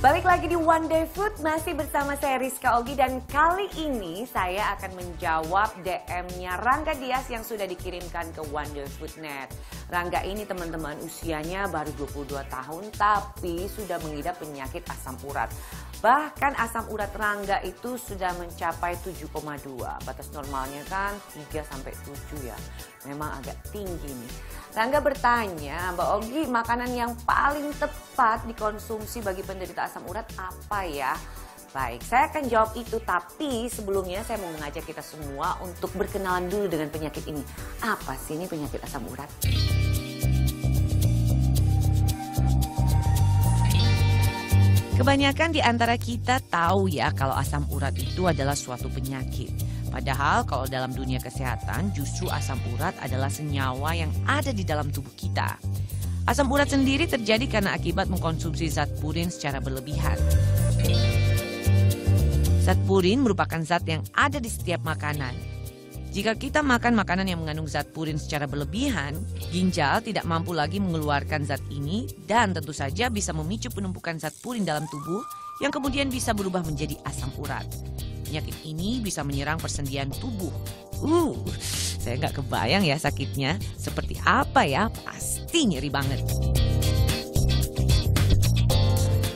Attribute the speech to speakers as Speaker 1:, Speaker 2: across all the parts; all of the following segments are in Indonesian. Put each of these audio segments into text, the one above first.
Speaker 1: Balik lagi di One Day Food, masih bersama saya Rizka Ogi, dan kali ini saya akan menjawab DM-nya Rangga Dias yang sudah dikirimkan ke One Day Food Net. Rangga ini teman-teman usianya baru 22 tahun tapi sudah mengidap penyakit asam urat. Bahkan asam urat Rangga itu sudah mencapai 7,2. Batas normalnya kan 3-7 ya. Memang agak tinggi nih. Rangga bertanya, Mbak Ogi, makanan yang paling tepat dikonsumsi bagi penderita asam urat apa ya? Baik, saya akan jawab itu, tapi sebelumnya saya mau mengajak kita semua untuk berkenalan dulu dengan penyakit ini. Apa sih ini penyakit asam urat? Kebanyakan di antara kita tahu ya kalau asam urat itu adalah suatu penyakit. Padahal kalau dalam dunia kesehatan justru asam urat adalah senyawa yang ada di dalam tubuh kita. Asam urat sendiri terjadi karena akibat mengkonsumsi zat purin secara berlebihan. Zat purin merupakan zat yang ada di setiap makanan. Jika kita makan makanan yang mengandung zat purin secara berlebihan, ginjal tidak mampu lagi mengeluarkan zat ini dan tentu saja bisa memicu penumpukan zat purin dalam tubuh yang kemudian bisa berubah menjadi asam urat. Penyakit ini bisa menyerang persendian tubuh. Saya nggak kebayang ya sakitnya. Seperti apa ya? Pasti nyeri banget.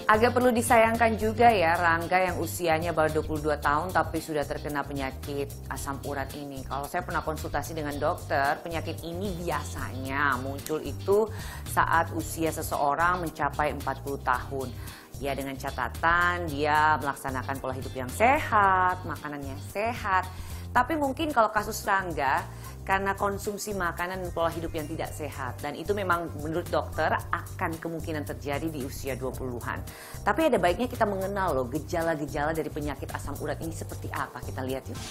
Speaker 1: Agak perlu disayangkan juga ya Rangga yang usianya baru 22 tahun tapi sudah terkena penyakit asam urat ini. Kalau saya pernah konsultasi dengan dokter, penyakit ini biasanya muncul itu saat usia seseorang mencapai 40 tahun. Ya, dengan catatan dia melaksanakan pola hidup yang sehat, makanannya sehat. Tapi mungkin kalau kasus Rangga karena konsumsi makanan dan pola hidup yang tidak sehat. Dan itu memang menurut dokter akan kemungkinan terjadi di usia 20-an. Tapi ada baiknya kita mengenal loh gejala-gejala dari penyakit asam urat ini seperti apa. Kita lihat yuk.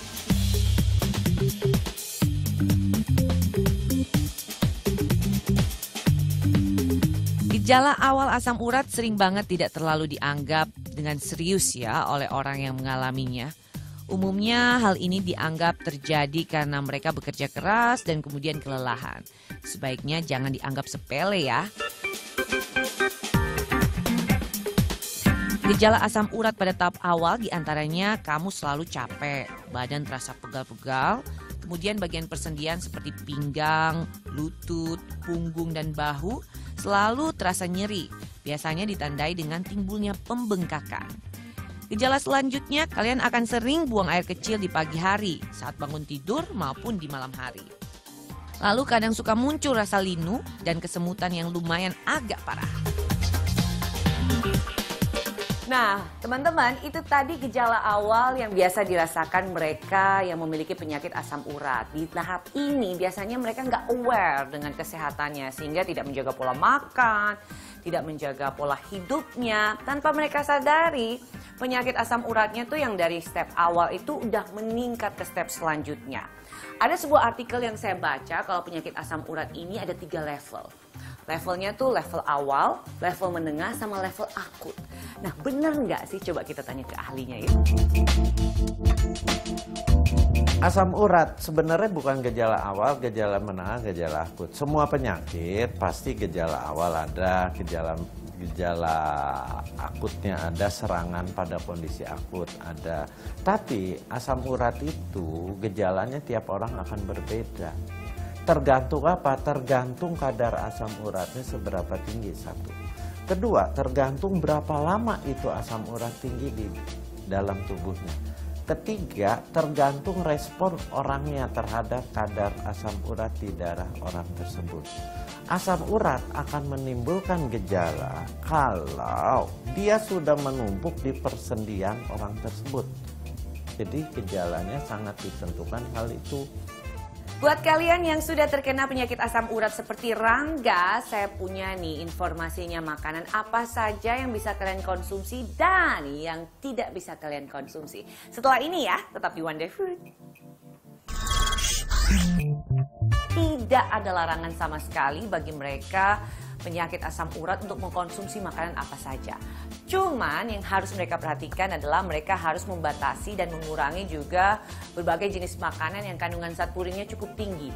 Speaker 1: Gejala awal asam urat sering banget tidak terlalu dianggap dengan serius ya oleh orang yang mengalaminya. Umumnya hal ini dianggap terjadi karena mereka bekerja keras dan kemudian kelelahan. Sebaiknya jangan dianggap sepele ya. Gejala asam urat pada tahap awal diantaranya kamu selalu capek, badan terasa pegal-pegal, kemudian bagian persendian seperti pinggang, lutut, punggung, dan bahu selalu terasa nyeri, biasanya ditandai dengan timbulnya pembengkakan. Gejala selanjutnya, kalian akan sering buang air kecil di pagi hari, saat bangun tidur maupun di malam hari. Lalu kadang suka muncul rasa linu dan kesemutan yang lumayan agak parah. Nah, teman-teman, itu tadi gejala awal yang biasa dirasakan mereka yang memiliki penyakit asam urat. Di tahap ini biasanya mereka nggak aware dengan kesehatannya sehingga tidak menjaga pola makan, tidak menjaga pola hidupnya. Tanpa mereka sadari, penyakit asam uratnya tuh yang dari step awal itu udah meningkat ke step selanjutnya. Ada sebuah artikel yang saya baca kalau penyakit asam urat ini ada 3 level. Levelnya tuh level awal, level menengah, sama level akut. Nah, bener nggak sih? Coba kita tanya ke ahlinya ya.
Speaker 2: Asam urat sebenarnya bukan gejala awal, gejala menengah, gejala akut. Semua penyakit pasti gejala awal ada, gejala akutnya ada, serangan pada kondisi akut ada. Tapi asam urat itu gejalanya tiap orang akan berbeda. Tergantung apa? Tergantung kadar asam uratnya seberapa tinggi, satu. Kedua, tergantung berapa lama itu asam urat tinggi di dalam tubuhnya. Ketiga, tergantung respon orangnya terhadap kadar asam urat di darah orang tersebut. Asam urat akan menimbulkan gejala kalau dia sudah menumpuk di persendian orang tersebut. Jadi gejalanya sangat ditentukan hal itu.
Speaker 1: Buat kalian yang sudah terkena penyakit asam urat seperti Rangga, saya punya nih informasinya makanan apa saja yang bisa kalian konsumsi dan yang tidak bisa kalian konsumsi. Setelah ini ya, tetap di One Day Food. Tidak ada larangan sama sekali bagi mereka penyakit asam urat untuk mengkonsumsi makanan apa saja. Cuman yang harus mereka perhatikan adalah mereka harus membatasi dan mengurangi juga berbagai jenis makanan yang kandungan zat purinnya cukup tinggi.